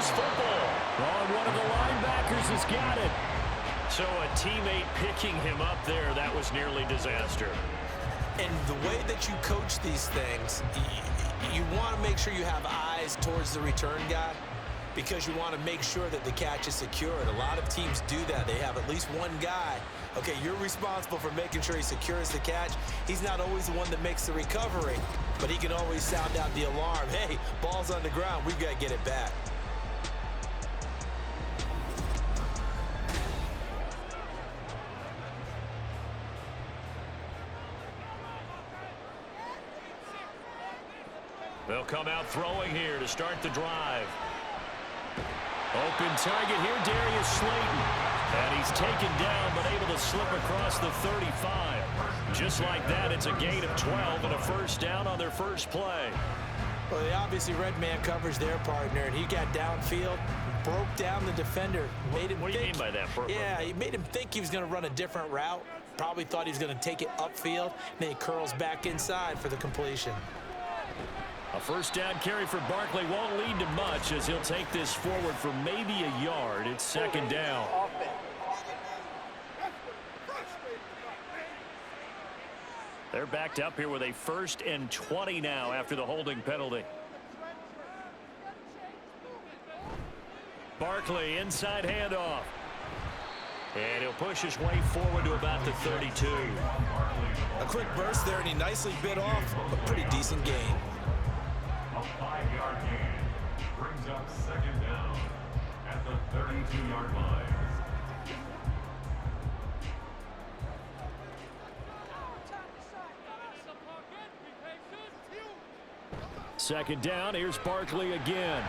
this football. Oh, one of the linebackers has got it. So a teammate picking him up there, that was nearly disaster. And the way that you coach these things, you want to make sure you have eyes towards the return guy because you want to make sure that the catch is secured. A lot of teams do that. They have at least one guy. Okay, you're responsible for making sure he secures the catch. He's not always the one that makes the recovery, but he can always sound out the alarm. Hey, ball's on the ground. We've got to get it back. They'll come out throwing here to start the drive. Open target here, Darius Slayton. And he's taken down, but able to slip across the 35. Just like that, it's a gain of 12 and a first down on their first play. Well, they obviously red man coverage their partner, and he got downfield, broke down the defender. Made him what do you mean by that? Yeah, he made him think he was going to run a different route. Probably thought he was going to take it upfield, and then he curls back inside for the completion. A first down carry for Barkley won't lead to much as he'll take this forward for maybe a yard. It's second down. They're backed up here with a 1st and 20 now after the holding penalty. Barkley inside handoff. And he'll push his way forward to about the 32. A quick burst there, and he nicely bit off a pretty decent gain. A 5-yard gain brings up second down at the 32-yard line. Second down, here's Barkley again.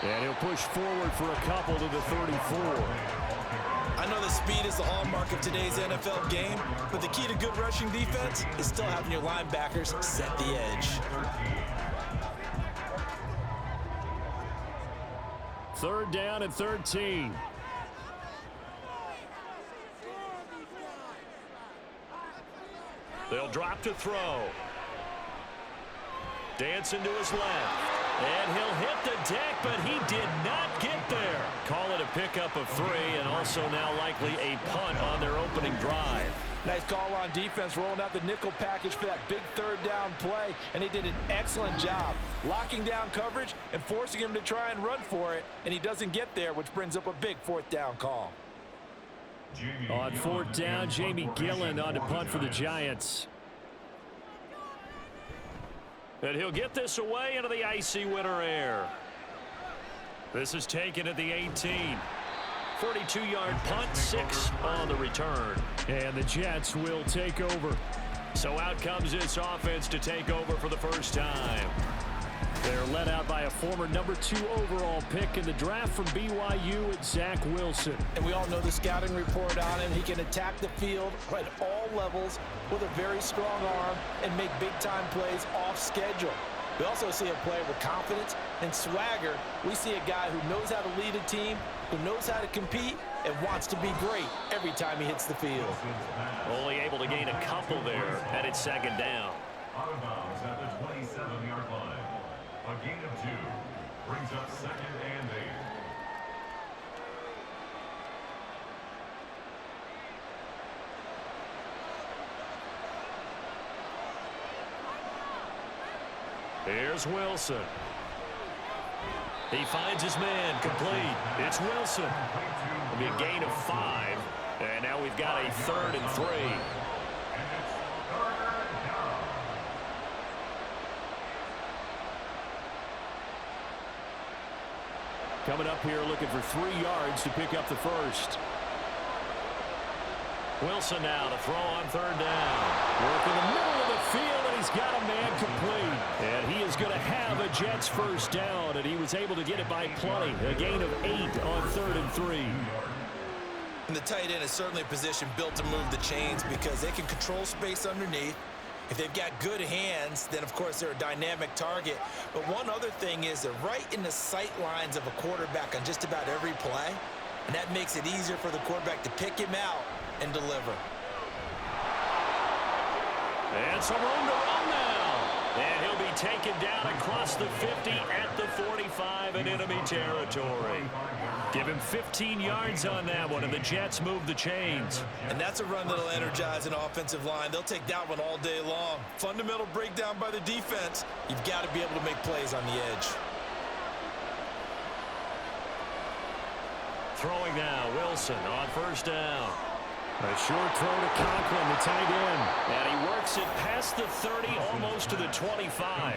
And he'll push forward for a couple to the 34. I know the speed is the hallmark of today's NFL game, but the key to good rushing defense is still having your linebackers set the edge. Third down and 13. They'll drop to throw. Dancing to his left. And he'll hit the deck, but he did not get there. Call it a pickup of 3, and also now likely a punt on their opening drive. Nice call on defense, rolling out the nickel package for that big third down play, and he did an excellent job locking down coverage and forcing him to try and run for it, and he doesn't get there, which brings up a big 4th down call. On 4th down, Jamie Gillen on to punt for the Giants. And he'll get this away into the icy winter air. This is taken at the 18. 42-yard punt, 6 on the return. And the Jets will take over. So out comes this offense to take over for the first time. They're led out by a former number 2 overall pick in the draft from BYU at Zach Wilson. And we all know the scouting report on him. He can attack the field at all levels with a very strong arm and make big-time plays off schedule. We also see a player with confidence and swagger. We see a guy who knows how to lead a team, who knows how to compete, and wants to be great every time he hits the field. Only able to gain a couple there, and it's second down. Out of bounds at the 27-yard line. A gain of 2 brings up second and 8. Here's Wilson. He finds his man, complete. It's Wilson. It'll be a gain of 5. And now we've got a 3rd and 3. Coming up here looking for 3 yards to pick up the first. Wilson now to throw on 3rd down. Work in the middle of the field, and he's got a man complete. And he is going to have a Jets first down, and he was able to get it by plenty. A gain of 8 on 3rd and 3. And the tight end is certainly a position built to move the chains because they can control space underneath. If they've got good hands, then, of course, they're a dynamic target. But one other thing is they're right in the sight lines of a quarterback on just about every play, and that makes it easier for the quarterback to pick him out and deliver. And some room to run now. And he'll be taken down across the 50 at the 45 in enemy territory. Give him 15 yards on that one, and the Jets move the chains. And that's a run that'll energize an offensive line. They'll take that one all day long. Fundamental breakdown by the defense. You've got to be able to make plays on the edge. Throwing now, Wilson on first down. A short throw to Conklin, the tight end. And he works it past the 30, almost to the 25.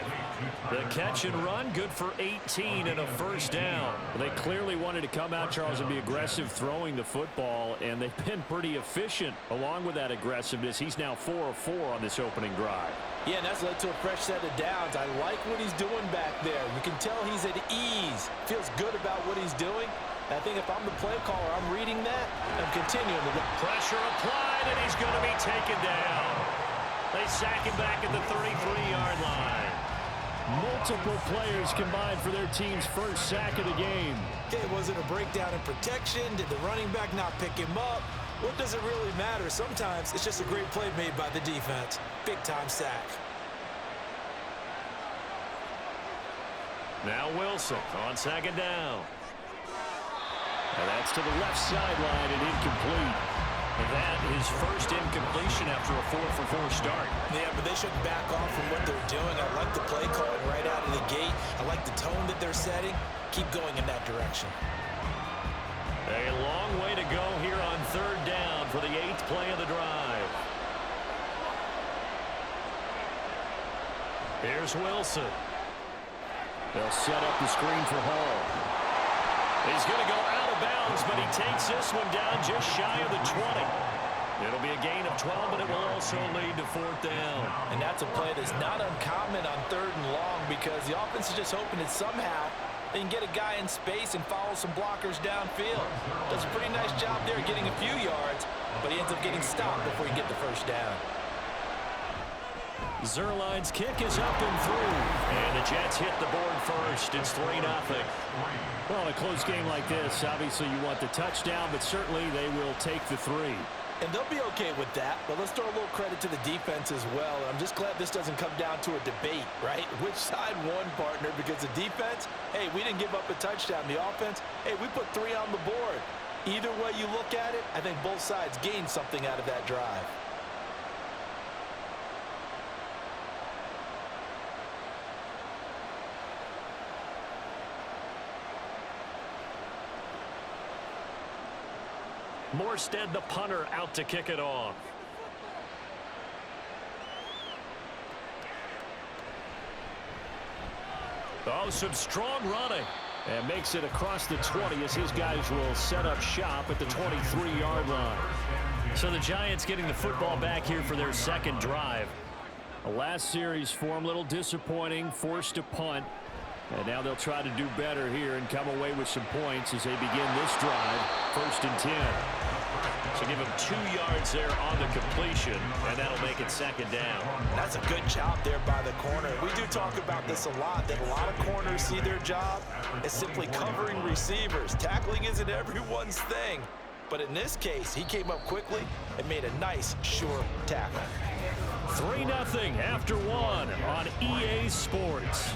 The catch and run, good for 18 and a first down. They clearly wanted to come out, Charles, and be aggressive throwing the football, and they've been pretty efficient along with that aggressiveness. He's now 4 of 4 on this opening drive. Yeah, and that's led to a fresh set of downs. I like what he's doing back there. You can tell he's at ease. Feels good about what he's doing. I think if I'm the play caller, I'm reading that, I'm continuing to go. Pressure applied, and he's going to be taken down. They sack him back at the 33-yard line. Multiple players combined for their team's first sack of the game. Okay, was it a breakdown in protection? Did the running back not pick him up? What does it really matter? Sometimes it's just a great play made by the defense. Big-time sack. Now Wilson on second down. And that's to the left sideline and incomplete. That is first incompletion after a 4-for-4 start. Yeah, but they shouldn't back off from what they're doing. I like the play calling right out of the gate. I like the tone that they're setting. Keep going in that direction. A long way to go here on third down for the 8th play of the drive. Here's Wilson. They'll set up the screen for Hall. He's going to go out of bounds, but he takes this one down just shy of the 20. It'll be a gain of 12, but it will also lead to fourth down. And that's a play that's not uncommon on third and long because the offense is just hoping that somehow they can get a guy in space and follow some blockers downfield. Does a pretty nice job there getting a few yards, but he ends up getting stopped before he get the first down. Zerline's kick is up and through, and the Jets hit the board first. It's 3-0. Well, in a close game like this, obviously you want the touchdown, but certainly they will take the 3. And they'll be okay with that, but let's throw a little credit to the defense as well. I'm just glad this doesn't come down to a debate, right? Which side won, partner? Because the defense, hey, we didn't give up a touchdown. The offense, hey, we put 3 on the board. Either way you look at it, I think both sides gained something out of that drive. Morstead, the punter, out to kick it off. Oh, some strong running. And makes it across the 20 as his guys will set up shop at the 23-yard line. So the Giants getting the football back here for their second drive. The last series for them, a little disappointing, forced to punt. And now they'll try to do better here and come away with some points as they begin this drive. 1st and 10. So give him 2 yards there on the completion, and that'll make it second down. That's a good job there by the corner. We do talk about this a lot, that a lot of corners see their job as simply covering receivers. Tackling isn't everyone's thing. But in this case, he came up quickly and made a nice, sure tackle. 3-0 after 1 on EA Sports.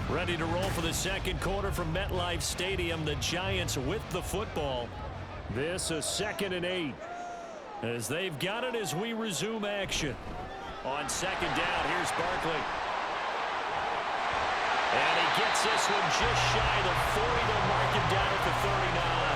Ready to roll for the second quarter from MetLife Stadium. The Giants with the football. This is 2nd and 8. As they've got it as we resume action. On second down, here's Barkley. And he gets this one just shy of the 40. They'll mark him down at the 39.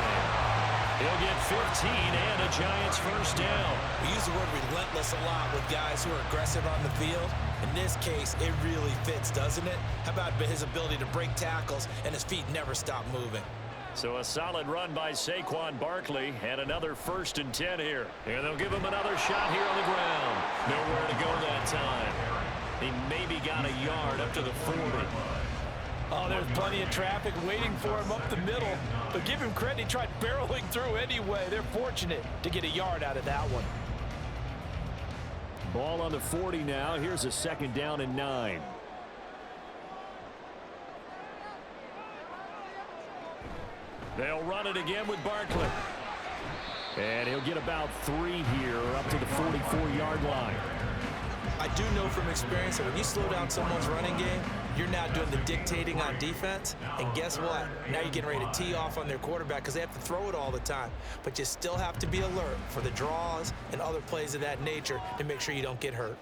He'll get 15 and a Giants first down. We use the word relentless a lot with guys who are aggressive on the field. In this case, it really fits, doesn't it? How about his ability to break tackles and his feet never stop moving? So a solid run by Saquon Barkley and another 1st and 10 here. And they'll give him another shot here on the ground. Nowhere to go that time. He maybe got a yard up to the 40. Oh, there's plenty of traffic waiting for him up the middle. But give him credit, he tried barreling through anyway. They're fortunate to get a yard out of that one. Ball on the 40 now. Here's a 2nd down and 9. They'll run it again with Barkley. And he'll get about 3 here, up to the 44-yard line. I do know from experience that when you slow down someone's running game, you're now doing the dictating on defense. And guess what? Now you're getting ready to tee off on their quarterback because they have to throw it all the time. But you still have to be alert for the draws and other plays of that nature to make sure you don't get hurt.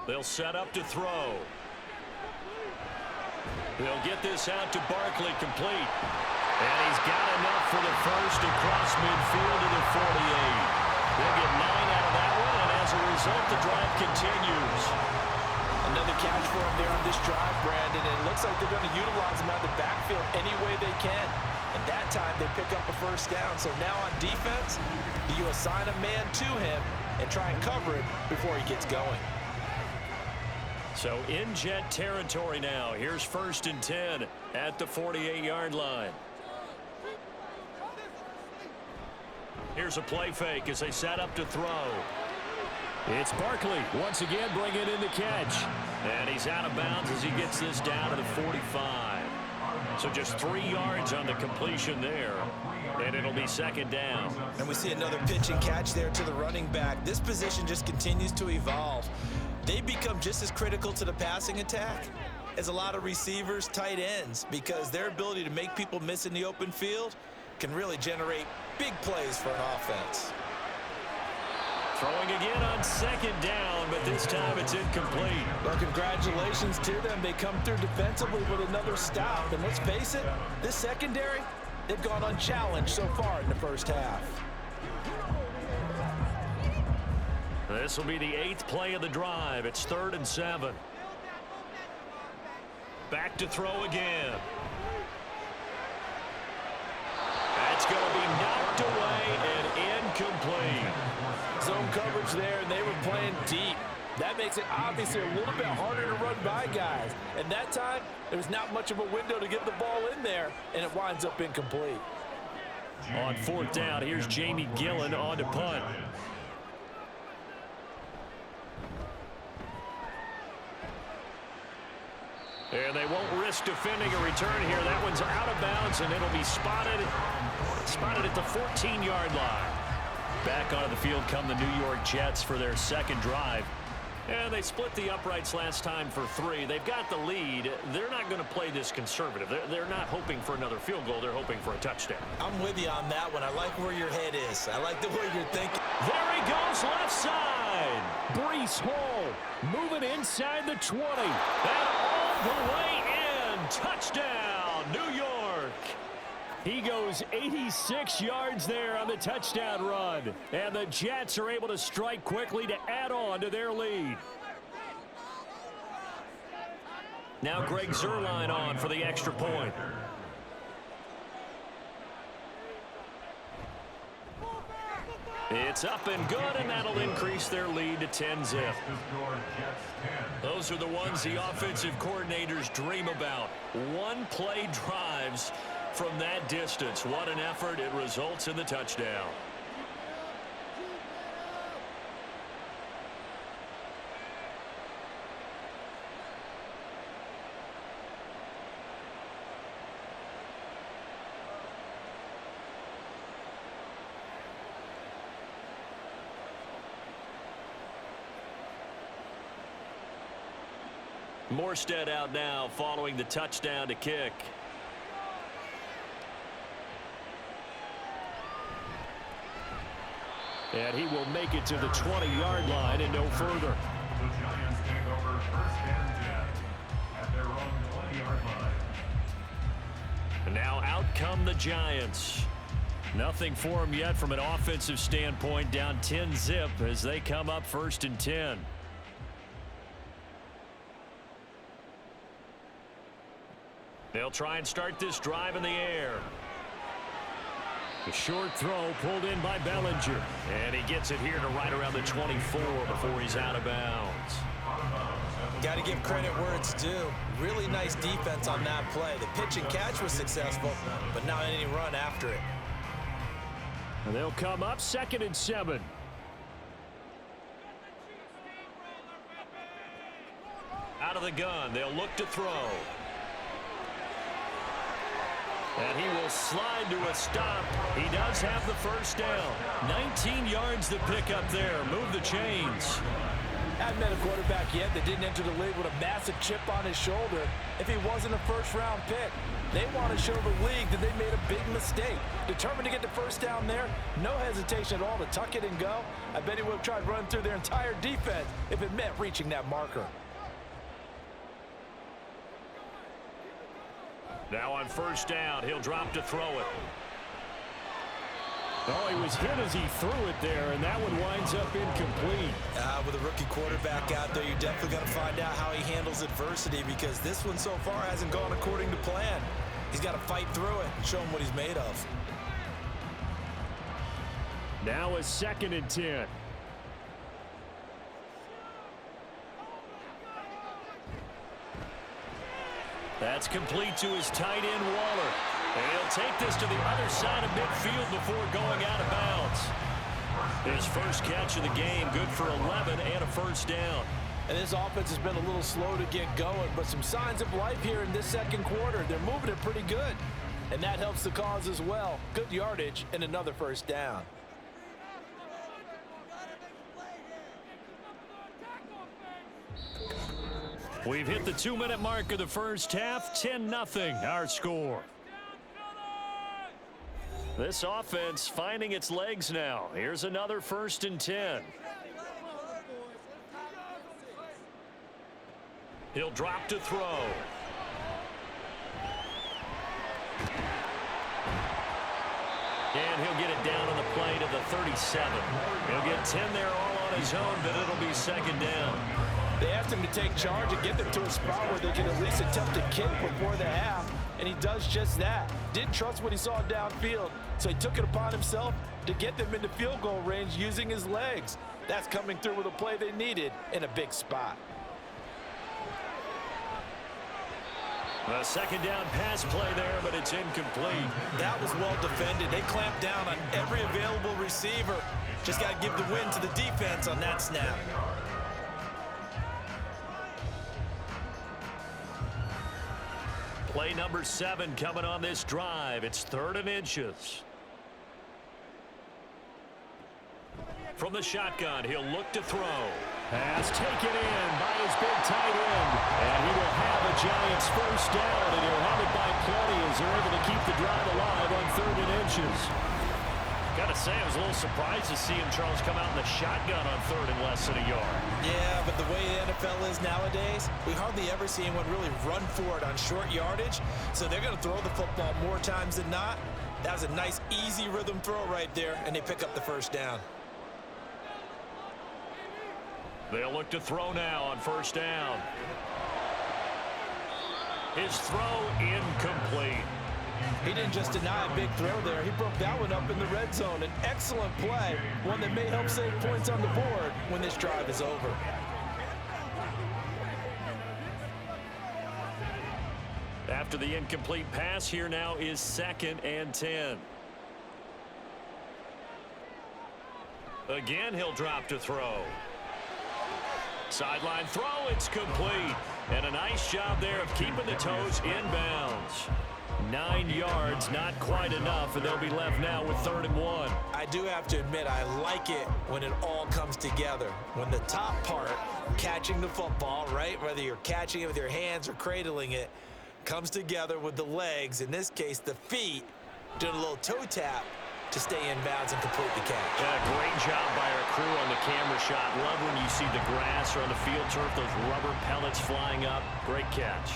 They'll set up to throw. They'll get this out to Barkley, complete. And he's got enough for the first across midfield to the 48. They'll get 9 out of that one, and as a result, the drive continues. Another catch for him there on this drive, Brandon, and it looks like they're going to utilize him out of the backfield any way they can. And that time, they pick up a first down. So now on defense, you assign a man to him and try and cover it before he gets going. So in Jet territory now. Here's 1st and 10 at the 48-yard line. Here's a play fake as they set up to throw. It's Barkley once again bringing in the catch. And he's out of bounds as he gets this down to the 45. So just 3 yards on the completion there. And it'll be 2nd down. And we see another pitch and catch there to the running back. This position just continues to evolve. They become just as critical to the passing attack as a lot of receivers, tight ends, because their ability to make people miss in the open field can really generate big plays for an offense. Throwing again on 2nd down, but this time it's incomplete. Well, congratulations to them. They come through defensively with another stop. And let's face it, this secondary, they've gone unchallenged so far in the first half. This will be the 8th play of the drive. It's 3rd and 7. Back to throw again. That's going to be knocked away and incomplete. Zone coverage there, and they were playing deep. That makes it obviously a little bit harder to run by guys. And that time, there was not much of a window to get the ball in there, and it winds up incomplete. On 4th down, here's Jamie Gillen on to punt. And they won't risk defending a return here. That one's out of bounds, and it'll be spotted at the 14-yard line. Back onto the field come the New York Jets for their 2nd drive. And they split the uprights last time for 3. They've got the lead. They're not going to play this conservative. They're not hoping for another field goal. They're hoping for a touchdown. I'm with you on that one. I like where your head is. I like the way you're thinking. There he goes, left side. Breece Hall moving inside the 20. And all the way in. Touchdown, New York. He goes 86 yards there on the touchdown run. And the Jets are able to strike quickly to add on to their lead. Now Greg Zuerlein on for the extra point. It's up and good, and that'll increase their lead to 10-zip. Those are the ones the offensive coordinators dream about. One-play drives from that distance. What an effort. It results in the touchdown. Morstead out now following the touchdown to kick. And he will make it to the 20-yard line and no further. The Giants take over 1st and 10 at their own 20-yard line. And now out come the Giants. Nothing for them yet from an offensive standpoint, down 10-zip as they come up 1st and 10. They'll try and start this drive in the air. A short throw pulled in by Bellinger. And he gets it here to right around the 24 before he's out of bounds. Got to give credit where it's due. Really nice defense on that play. The pitch and catch was successful, but not any run after it. And they'll come up 2nd and 7. Out of the gun, they'll look to throw. And he will slide to a stop. He does have the first down. 19 yards to pick up there. Move the chains. Haven't met a quarterback yet that didn't enter the league with a massive chip on his shoulder if he wasn't a first-round pick. They want to show the league that they made a big mistake. Determined to get the first down there, no hesitation at all to tuck it and go. I bet he would have tried running through their entire defense if it meant reaching that marker. Now on first down, he'll drop to throw it. Oh, he was hit as he threw it there, and that one winds up incomplete. With a rookie quarterback out there, you definitely got to find out how he handles adversity, because this one so far hasn't gone according to plan. He's got to fight through it and show him what he's made of. Now a 2nd and 10. That's complete to his tight end, Waller. And he'll take this to the other side of midfield before going out of bounds. His first catch of the game, good for 11 and a first down. And this offense has been a little slow to get going, but some signs of life here in this second quarter. They're moving it pretty good, and that helps the cause as well. Good yardage and another first down. We've hit the 2-minute mark of the first half. 10-0 our score. This offense finding its legs now. Here's another 1st and 10. He'll drop to throw. And he'll get it down on the play to the 37. He'll get 10 there all on his own, but it'll be 2nd down. They asked him to take charge and get them to a spot where they can at least attempt to kick before the half, and he does just that. Didn't trust what he saw downfield, so he took it upon himself to get them into field goal range using his legs. That's coming through with a play they needed in a big spot. A 2nd down pass play there, but it's incomplete. That was well defended. They clamped down on every available receiver. Just got to give the win to the defense on that snap. Play number 7 coming on this drive. It's 3rd and inches. From the shotgun, he'll look to throw. Pass taken in by his big tight end. And he will have a Giants first down, and he'll have it by plenty as they're able to keep the drive alive on 3rd and inches. Got to say, I was a little surprised to see him, Charles, come out in the shotgun on 3rd and less than a yard. Yeah, but the way the NFL is nowadays, we hardly ever see anyone really run for it on short yardage. So they're going to throw the football more times than not. That was a nice, easy rhythm throw right there, and they pick up the first down. They'll look to throw now on 1st down. His throw incomplete. He didn't just deny a big throw there. He broke that one up in the red zone. An excellent play, one that may help save points on the board when this drive is over. After the incomplete pass, here now is 2nd and 10. Again, he'll drop to throw. Sideline throw, it's complete. And a nice job there of keeping the toes inbounds. 9 yards, not quite enough, and they'll be left now with 3rd and 1. I do have to admit, I like it when it all comes together. When the top part, catching the football, right, whether you're catching it with your hands or cradling it, comes together with the legs, in this case the feet, doing a little toe tap to stay in bounds and complete the catch. Yeah, great job by our crew on the camera shot. Love when you see the grass or on the field turf, those rubber pellets flying up. Great catch.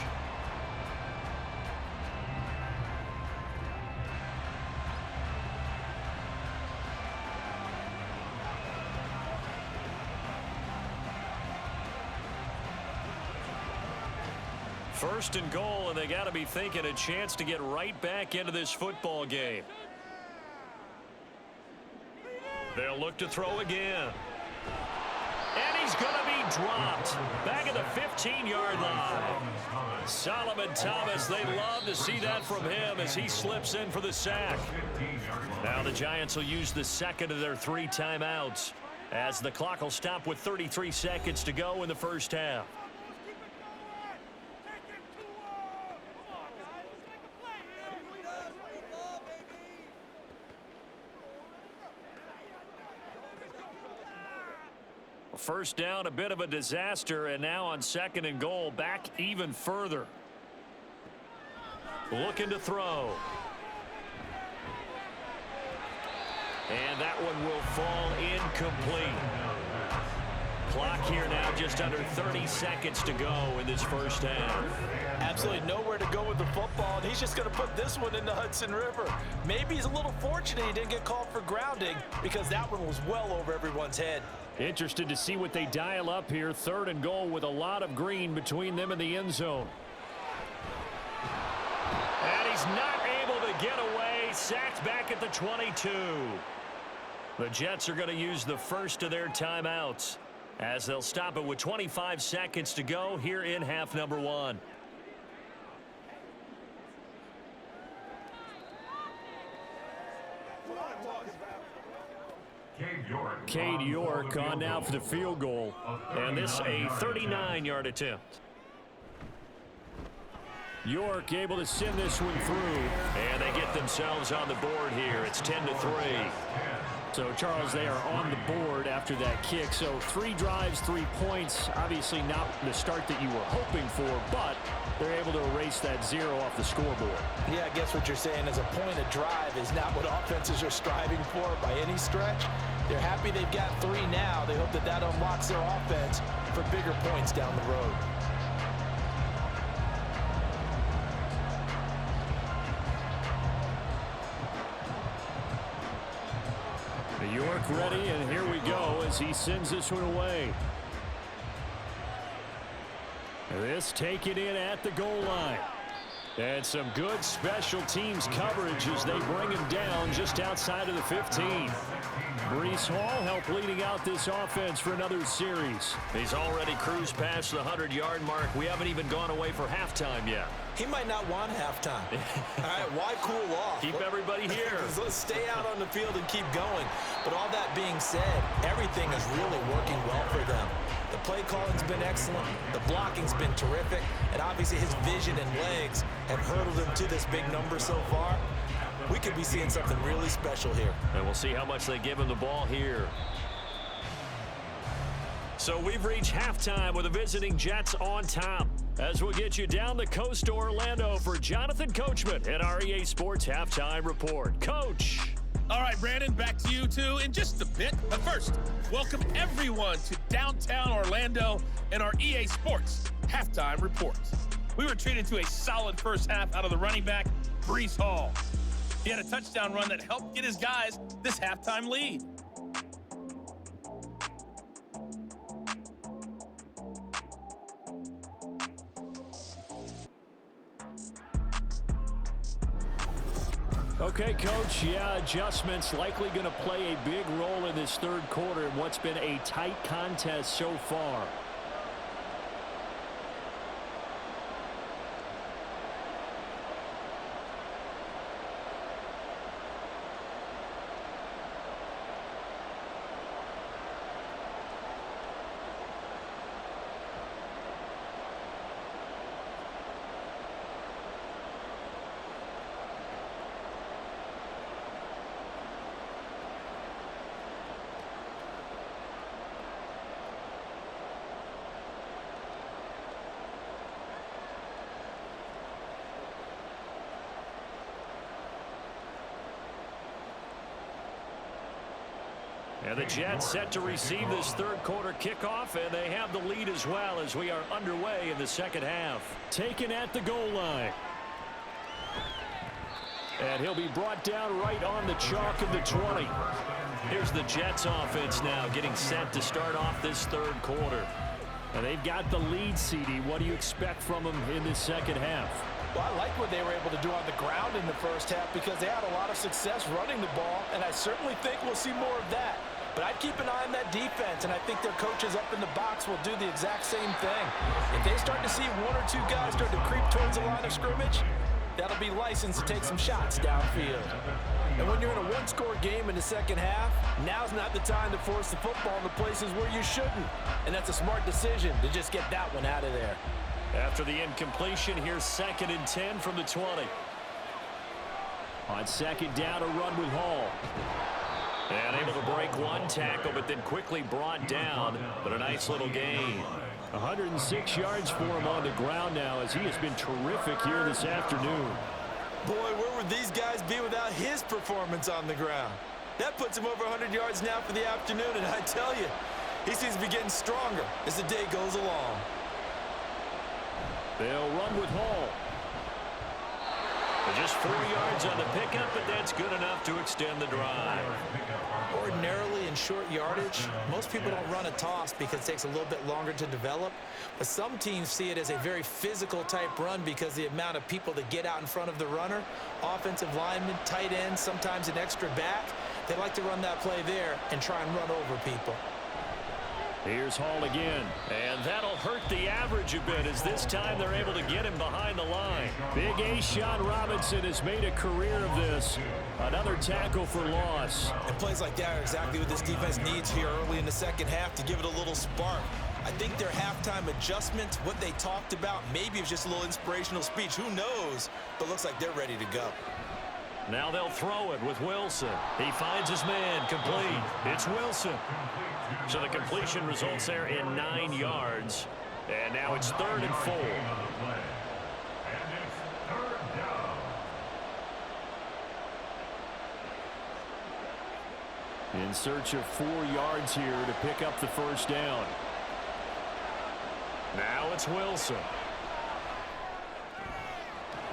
First and goal, and they got to be thinking a chance to get right back into this football game. They'll look to throw again. And he's going to be dropped. Back at the 15-yard line. Solomon Thomas, they love to see that from him as he slips in for the sack. Now the Giants will use the second of their 3 timeouts as the clock will stop with 33 seconds to go in the first half. First down, a bit of a disaster, and now on 2nd and goal, back even further. Looking to throw. And that one will fall incomplete. Clock here now just under 30 seconds to go in this first half. Absolutely nowhere to go with the football, and he's just going to put this one in the Hudson River. Maybe he's a little fortunate he didn't get called for grounding because that one was well over everyone's head. Interested to see what they dial up here. 3rd and goal with a lot of green between them and the end zone. And he's not able to get away. Sacked back at the 22. The Jets are going to use the first of their timeouts as they'll stop it with 25 seconds to go here in half number 1. Cade York on now for the field goal. And this a 39-yard attempt. York able to send this one through. And they get themselves on the board here. It's 10-3. So, Charles, they are on the board after that kick. So 3 drives, 3 points. Obviously not the start that you were hoping for, but they're able to erase that 0 off the scoreboard. Yeah, I guess what you're saying is a point of drive is not what offenses are striving for by any stretch. They're happy they've got 3 now. They hope that that unlocks their offense for bigger points down the road. York ready, and here we go as he sends this one away. This taken in at the goal line. And some good special teams coverage as they bring him down just outside of the 15. Breece Hall helped leading out this offense for another series. He's already cruised past the 100-yard mark. We haven't even gone away for halftime yet. He might not want halftime. All right, why cool off? Keep everybody here. Let's stay out on the field and keep going. But all that being said, everything is really working well for them. The play calling's been excellent. The blocking's been terrific. And obviously his vision and legs have hurdled him to this big number so far. We could be seeing something really special here. And we'll see how much they give him the ball here. So we've reached halftime with the visiting Jets on top. As we'll get you down the coast to Orlando for Jonathan Coachman at our EA Sports Halftime Report. Coach. All right, Brandon, back to you two in just a bit. But first, welcome everyone to downtown Orlando and our EA Sports Halftime Report. We were treated to a solid first half out of the running back, Breece Hall. He had a touchdown run that helped get his guys this halftime lead. Okay, Coach, yeah, adjustments likely going to play a big role in this third quarter in what's been a tight contest so far. And the Jets set to receive this third quarter kickoff, and they have the lead as well as we are underway in the second half. Taken at the goal line. And he'll be brought down right on the chalk of the 20. Here's the Jets offense now getting set to start off this third quarter. And they've got the lead, CD. What do you expect from them in this second half? Well, I like what they were able to do on the ground in the first half because they had a lot of success running the ball, and I certainly think we'll see more of that. But I'd keep an eye on that defense, and I think their coaches up in the box will do the exact same thing. If they start to see one or two guys start to creep towards the line of scrimmage, that'll be licensed to take some shots downfield. And when you're in a one-score game in the second half, now's not the time to force the football in the places where you shouldn't. And that's a smart decision to just get that one out of there. After the incompletion, here's 2nd and 10 from the 20. On second down, a run with Hall. And able to break one tackle, but then quickly brought down. But a nice little gain. 106 yards for him on the ground now, as he has been terrific here this afternoon. Boy, where would these guys be without his performance on the ground? That puts him over 100 yards now for the afternoon, and I tell you, he seems to be getting stronger as the day goes along. They'll run with Hall. Just 4 yards on the pickup, but that's good enough to extend the drive. Ordinarily in short yardage, most people don't run a toss because it takes a little bit longer to develop. But some teams see it as a very physical type run because the amount of people that get out in front of the runner, offensive linemen, tight ends, sometimes an extra back, they like to run that play there and try and run over people. Here's Hall again. And that'll hurt the average a bit as this time they're able to get him behind the line. Big A-Shot Robinson has made a career of this. Another tackle for loss. And plays like that are exactly what this defense needs here early in the second half to give it a little spark. I think their halftime adjustments, what they talked about, maybe it was just a little inspirational speech. Who knows? But looks like they're ready to go. Now they'll throw it with Wilson. He finds his man, complete. It's Wilson. So the completion results there in 9 yards. And now it's 3rd and 4. In search of 4 yards here to pick up the first down. Now it's Wilson.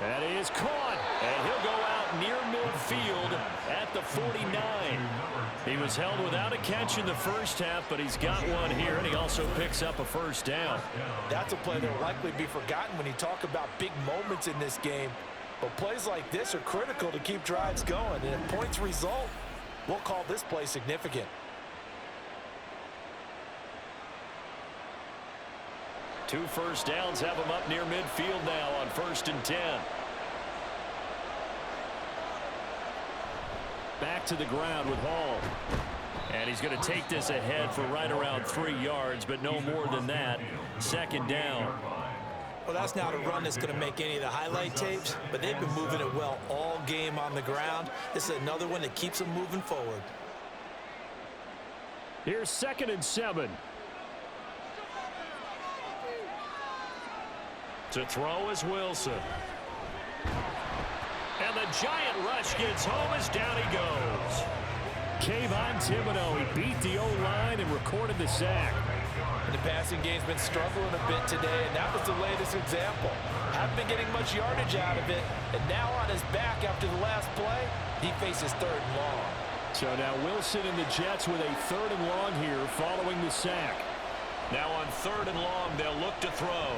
That is caught. And he'll go out near midfield at the 49. He was held without a catch in the first half, but he's got one here, and he also picks up a first down. That's a play that will likely be forgotten when you talk about big moments in this game. But plays like this are critical to keep drives going. And if points result, we'll call this play significant. Two first downs have him up near midfield now on 1st and 10. Back to the ground with Hall. And he's going to take this ahead for right around 3 yards, but no more than that. 2nd down. Well, that's not a run that's going to make any of the highlight tapes, but they've been moving it well all game on the ground. This is another one that keeps them moving forward. Here's 2nd and 7. To throw is Wilson. And the giant rush gets home as down he goes. Kayvon Thibodeau, he beat the O-line and recorded the sack. And the passing game's been struggling a bit today, and that was the latest example. Haven't been getting much yardage out of it, and now on his back after the last play, he faces 3rd and long. So now Wilson and the Jets with a 3rd and long here following the sack. Now on 3rd and long, they'll look to throw.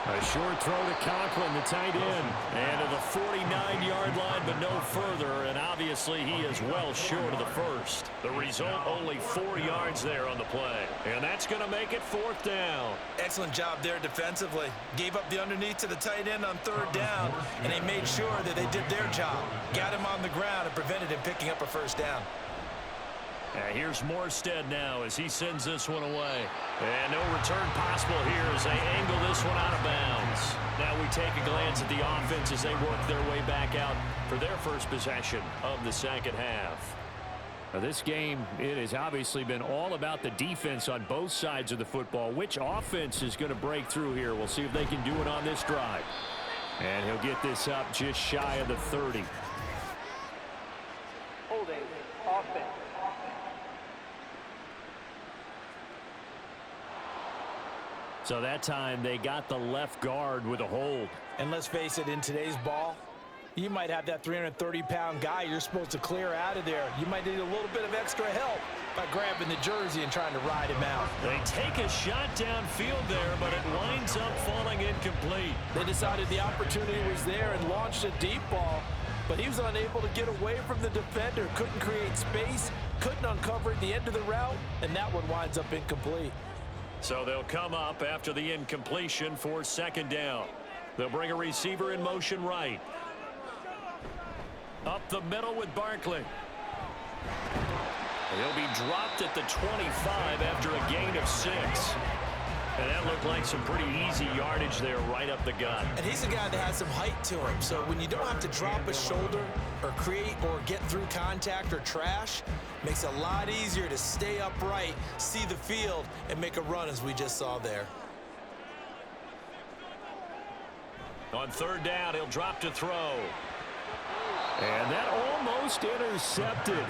A short throw to Conklin, the tight end. And to the 49-yard line, but no further. And obviously, he is well short of the first. The result, only 4 yards there on the play. And that's going to make it 4th down. Excellent job there defensively. Gave up the underneath to the tight end on 3rd down, and they made sure that they did their job. Got him on the ground and prevented him picking up a first down. Here's Morstead now as he sends this one away. And no return possible here as they angle this one out of bounds. Now we take a glance at the offense as they work their way back out for their first possession of the second half. Now this game, it has obviously been all about the defense on both sides of the football. Which offense is going to break through here? We'll see if they can do it on this drive. And he'll get this up just shy of the 30. Holding offense. So that time they got the left guard with a hold. And let's face it, in today's ball, you might have that 330-pound guy you're supposed to clear out of there. You might need a little bit of extra help by grabbing the jersey and trying to ride him out. They take a shot downfield there, but it winds up falling incomplete. They decided the opportunity was there and launched a deep ball, but he was unable to get away from the defender, couldn't create space, couldn't uncover at the end of the route, and that one winds up incomplete. So they'll come up after the incompletion for 2nd down. They'll bring a receiver in motion right. Up the middle with Barkley. He'll be dropped at the 25 after a gain of 6. And that looked like some pretty easy yardage there right up the gut. And he's a guy that has some height to him. So when you don't have to drop a shoulder or create or get through contact or trash, makes it a lot easier to stay upright, see the field, and make a run as we just saw there. On third down, he'll drop to throw. And that almost intercepted.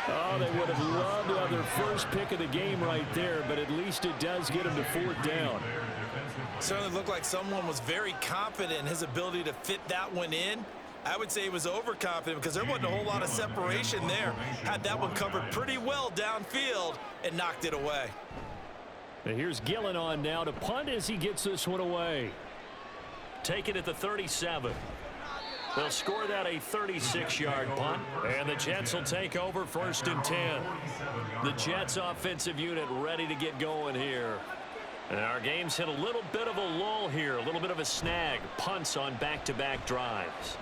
Oh, they would have loved to have their first pick of the game right there, but at least it does get them to fourth down. Certainly looked like someone was very confident in his ability to fit that one in. I would say he was overconfident because there wasn't a whole lot of separation there. Had that one covered pretty well downfield and knocked it away. And here's Gillen on now to punt as he gets this one away. Take it at the 37. They'll score that a 36-yard punt, and the Jets will take over 1st and 10. The Jets offensive unit ready to get going here. And our game's hit a little bit of a lull here, a little bit of a snag. Punts on back-to-back drives.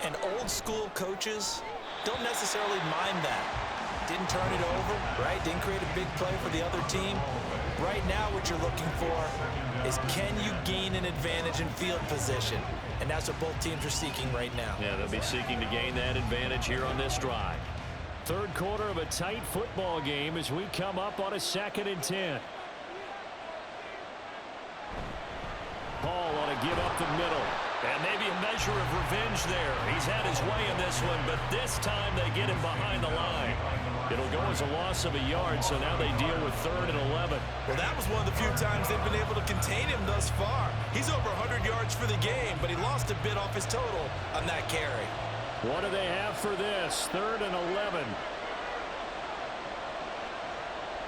And old-school coaches don't necessarily mind that. Didn't turn it over, right? Didn't create a big play for the other team. Right now what you're looking for is can you gain an advantage in field position? And that's what both teams are seeking right now. Yeah, they'll be seeking to gain that advantage here on this drive. Third quarter of a tight football game as we come up on a 2nd and 10. Paul on a give up the middle. And maybe a measure of revenge there. He's had his way in this one, but this time they get him behind the line. It'll go as a loss of a yard, so now they deal with 3rd and 11. Well, that was one of the few times they've been able to contain him thus far. He's over 100 yards for the game, but he lost a bit off his total on that carry. What do they have for this? 3rd and 11.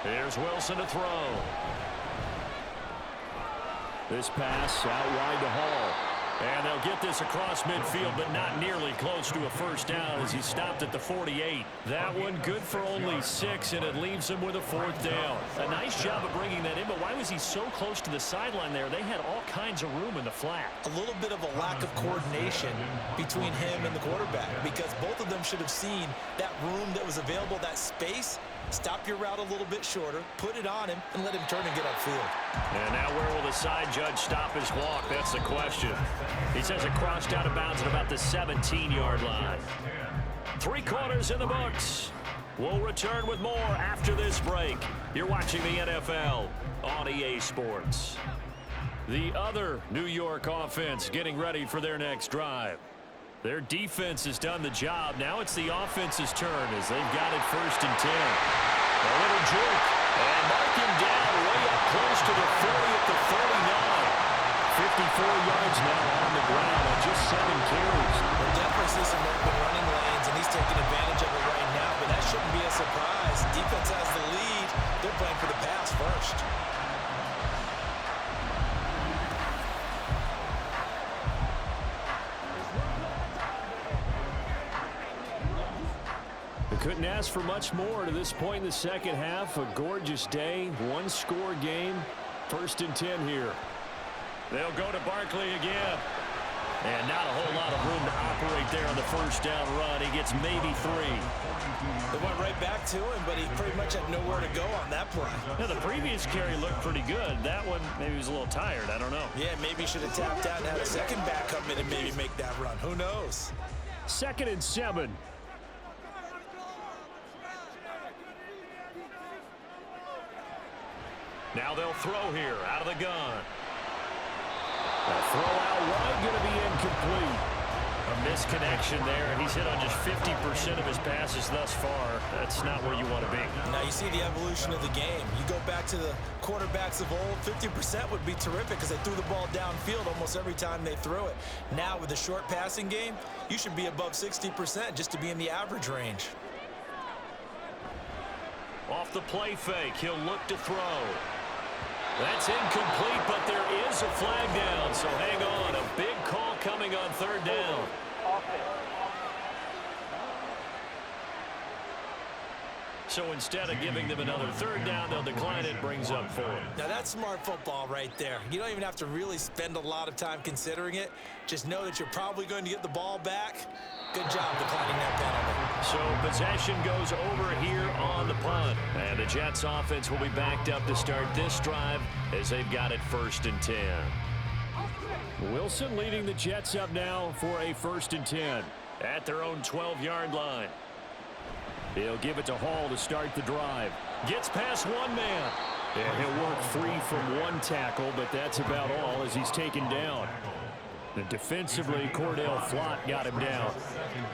Here's Wilson to throw. This pass out wide to Hall. And they'll get this across midfield, but not nearly close to a first down as he stopped at the 48. That one good for only 6, and it leaves him with a 4th down. A nice job of bringing that in, but why was he so close to the sideline there? They had all kinds of room in the flat. A little bit of a lack of coordination between him and the quarterback, because both of them should have seen that room that was available, that space. Stop your route a little bit shorter, put it on him, and let him turn and get upfield. And now where will the side judge stop his walk? That's the question. He says it crossed out of bounds at about the 17-yard line. 3 quarters in the books. We'll return with more after this break. You're watching the NFL on EA Sports. The other New York offense getting ready for their next drive. Their defense has done the job. Now it's the offense's turn as they've got it 1st and 10. A little juke. And mark him down way up close to the 40 at the 39. 54 yards now on the ground on just 7 carries. We'll definitely see some open running lanes, and he's taking advantage of it right now, but that shouldn't be a surprise. Defense has the lead. They're playing for the pass first. Couldn't ask for much more to this point in the second half. A gorgeous day, 1-score game. 1st and 10 here. They'll go to Barkley again. And not a whole lot of room to operate there on the first down run. He gets maybe 3. They went right back to him, but he pretty much had nowhere to go on that play. Yeah, the previous carry looked pretty good. That one, maybe he was a little tired. I don't know. Yeah, maybe he should have tapped out and had a second back come in and maybe make that run. Who knows? 2nd and 7. Now they'll throw here out of the gun. A throw out wide, going to be incomplete. A misconnection there, and he's hit on just 50% of his passes thus far. That's not where you want to be. Now you see the evolution of the game. You go back to the quarterbacks of old, 50% would be terrific because they threw the ball downfield almost every time they threw it. Now with the short passing game, you should be above 60% just to be in the average range. Off the play fake, he'll look to throw. That's incomplete, but there is a flag down, so hang on. A big call coming on 3rd down. So instead of giving them another 3rd down, they'll decline it, brings up 4. Now that's smart football right there. You don't even have to really spend a lot of time considering it. Just know that you're probably going to get the ball back. Good job declining that penalty. So possession goes over here on the punt. And the Jets offense will be backed up to start this drive as they've got it 1st and 10. Wilson leading the Jets up now for a 1st and 10. At their own 12-yard line. They'll give it to Hall to start the drive. Gets past one man. And he'll work free from one tackle, but that's about all as he's taken down. And defensively, Cordell Flott got him down.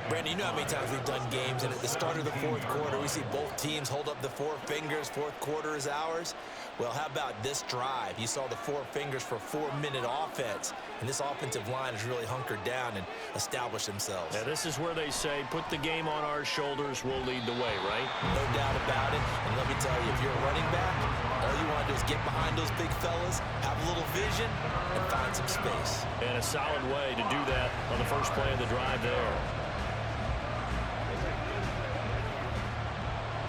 Brandon, you know how many times we've done games, and at the start of the 4th quarter, we see both teams hold up the 4 fingers, 4th quarter is ours. Well, how about this drive? You saw the 4 fingers for 4-minute offense, and this offensive line has really hunkered down and established themselves. Now, this is where they say, put the game on our shoulders, we'll lead the way, right? No doubt about it, and let me tell you, if you're a running back, all you want to do is get behind those big fellas, have a little vision, and find some space. And a solid way to do that on the first play of the drive there.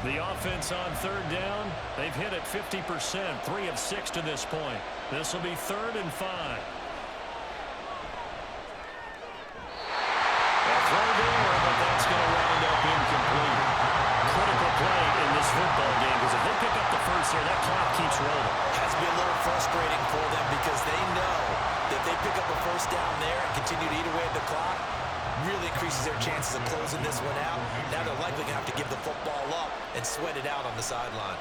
The offense on 3rd down, they've hit it 50%, 3 of 6 to this point. This will be 3rd and 5. A throw there, but that's going to wind up incomplete. Critical play in this football game because if they pick up the first here, that clock keeps rolling. Has to be a little frustrating for them because they know that if they pick up a 1st down there and continue to eat away at the clock, really increases their chances of closing this one out. Now they're likely going to have to give the football up and sweat it out on the sideline.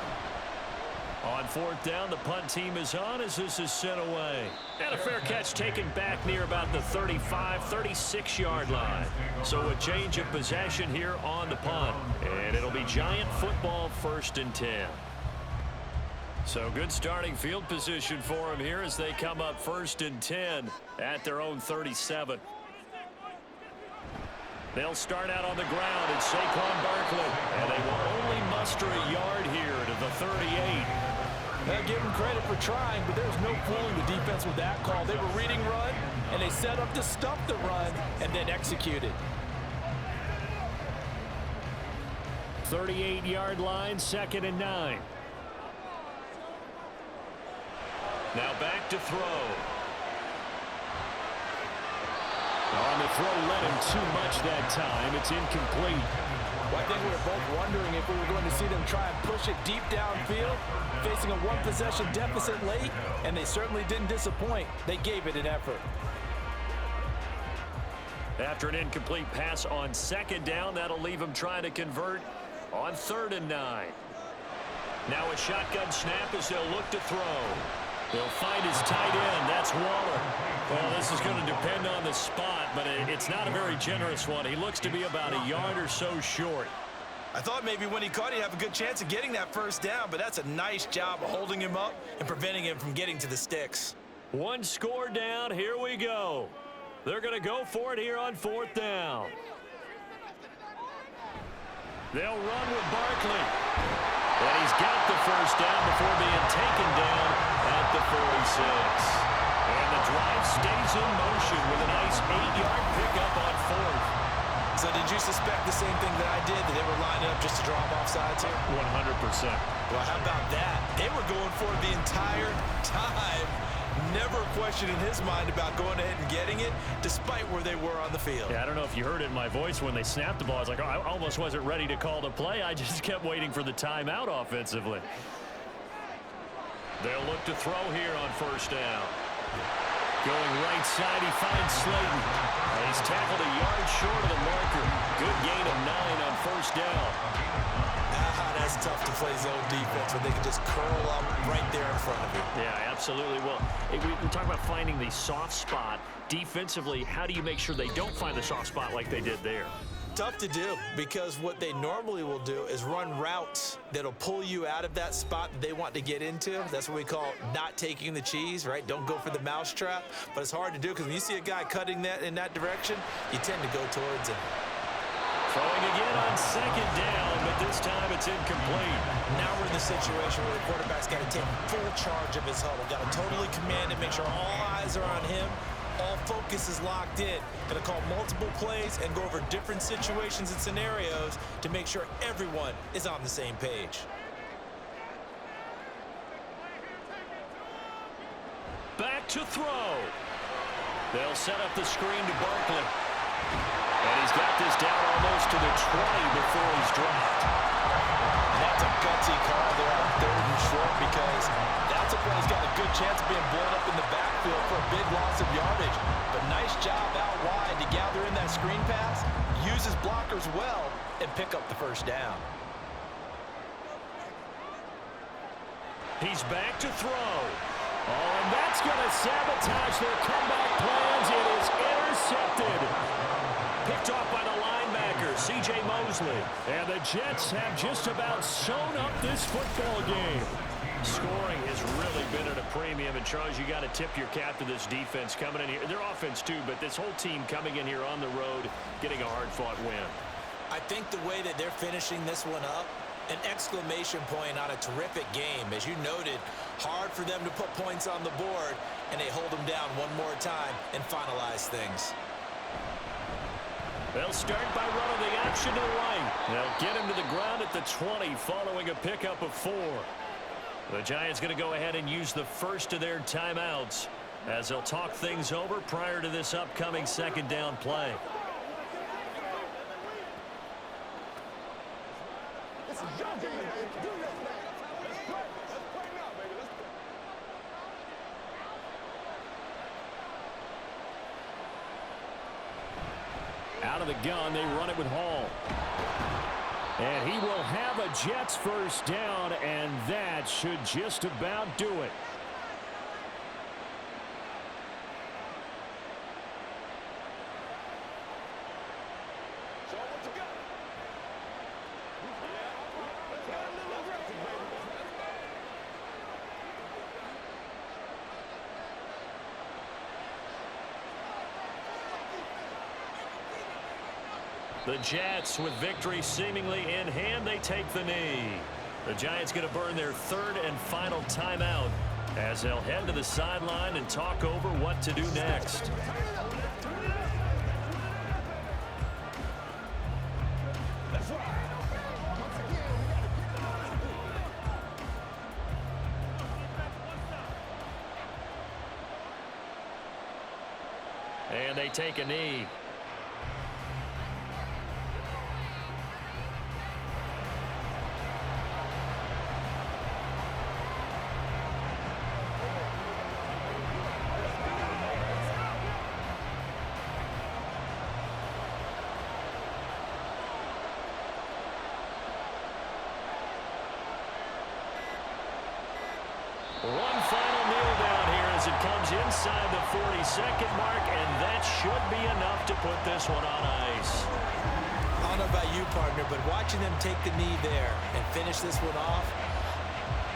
On 4th down, the punt team is on as this is sent away. And a fair catch taken back near about the 35, 36-yard line. So a change of possession here on the punt. And it'll be Giant football 1st and 10. So good starting field position for them here as they come up 1st and 10 at their own 37. They'll start out on the ground at Saquon Barkley. And they will only muster a yard here to the 38. They'll give them credit for trying, but there's no fooling the defense with that call. They were reading run, and they set up to stop the run and then executed. 38-yard line, 2nd and 9. Now back to throw. On the throw, led him too much that time. It's incomplete. Well, I think we were both wondering if we were going to see them try and push it deep downfield, facing a 1-possession deficit late, and they certainly didn't disappoint. They gave it an effort. After an incomplete pass on 2nd down, that'll leave him trying to convert on 3rd and 9. Now a shotgun snap as they'll look to throw. They'll find his tight end. That's Waller. Well, this is going to depend on the spot, but it's not a very generous one. He looks to be about a yard or so short. I thought maybe when he caught, he'd have a good chance of getting that 1st down, but that's a nice job of holding him up and preventing him from getting to the sticks. One score down. Here we go. They're going to go for it here on 4th down. They'll run with Barkley. And he's got the 1st down before being taken down at the 46. And the drive stays in motion with a nice 8-yard pickup on 4th. So did you suspect the same thing that I did, that they were lining up just to drop off sides here? 100%. Well, how about that? They were going for it the entire time. Never a question in his mind about going ahead and getting it, despite where they were on the field. Yeah, I don't know if you heard it in my voice when they snapped the ball. I was like, oh, I almost wasn't ready to call the play. I just kept waiting for the timeout offensively. They'll look to throw here on 1st down. Going right side, he finds Slayton. And he's tackled a yard short of the marker. Good gain of 9 on 1st down. That's tough to play zone defense when they can just curl up right there in front of you. Yeah, absolutely. Well, we talk about finding the soft spot. Defensively, how do you make sure they don't find the soft spot like they did there? Tough to do, because what they normally will do is run routes that'll pull you out of that spot that they want to get into. That's what we call not taking the cheese, right? Don't go for the mousetrap. But it's hard to do because when you see a guy cutting that in that direction, you tend to go towards him. Throwing again on 2nd down, but this time it's incomplete. Now we're in the situation where the quarterback's got to take full charge of his huddle. Got to totally command it, make sure all eyes are on him. All focus is locked in. Going to call multiple plays and go over different situations and scenarios to make sure everyone is on the same page. Back to throw. They'll set up the screen to Barkley. And he's got this down almost to the 20 before he's dropped. That's a gutsy call there on 3rd and short, because that's a play he's got a good chance of being blown up in the backfield for a big loss of yardage. But nice job out wide to gather in that screen pass, use his blockers well, and pick up the first down. He's back to throw. Oh, and that's going to sabotage their comeback plans. It is intercepted. Picked off by the linebacker, C.J. Mosley. And the Jets have just about sewn up this football game. Scoring has really been at a premium. And, Charles, you got to tip your cap to this defense coming in here. Their offense, too, but this whole team coming in here on the road, getting a hard-fought win. I think the way that they're finishing this one up, an exclamation point on a terrific game. As you noted, hard for them to put points on the board, and they hold them down one more time and finalize things. They'll start by running the option to the right. They'll get him to the ground at the 20 following a pickup of 4. The Giants going to go ahead and use the first of their timeouts as they'll talk things over prior to this upcoming second down play. Out of the gun, they run it with Hall. And he will have a Jets first down, and that should just about do it. The Jets, with victory seemingly in hand, they take the knee. The Giants going to burn their 3rd and final timeout as they'll head to the sideline and talk over what to do next. And they take a knee. One final kneel down here as it comes inside the 42nd mark, and that should be enough to put this one on ice. I don't know about you, partner, but watching them take the knee there and finish this one off,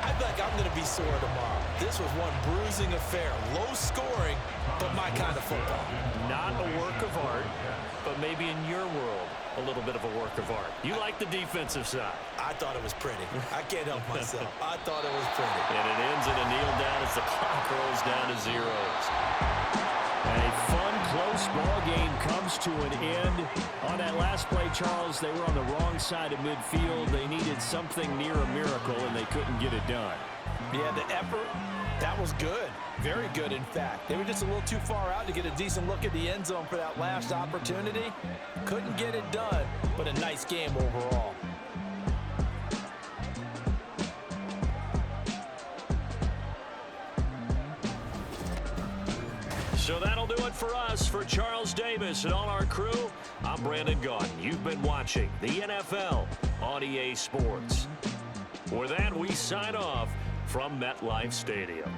I feel like I'm going to be sore tomorrow. This was one bruising affair. Low scoring, but my kind of football. Not a work of art, but maybe in your world, a little bit of a work of art. You like the defensive side. I thought it was pretty. I can't help myself. I thought it was pretty. And it ends in a kneel down as the clock rolls down to zeros. A fun, close ball game comes to an end. On that last play, Charles, they were on the wrong side of midfield. They needed something near a miracle, and they couldn't get it done. Yeah, the effort, that was good. Very good, in fact. They were just a little too far out to get a decent look at the end zone for that last opportunity. Couldn't get it done, but a nice game overall. So that'll do it for us. For Charles Davis and all our crew, I'm Brandon Gaudin. You've been watching the NFL on EA Sports. For that, we sign off from MetLife Stadium.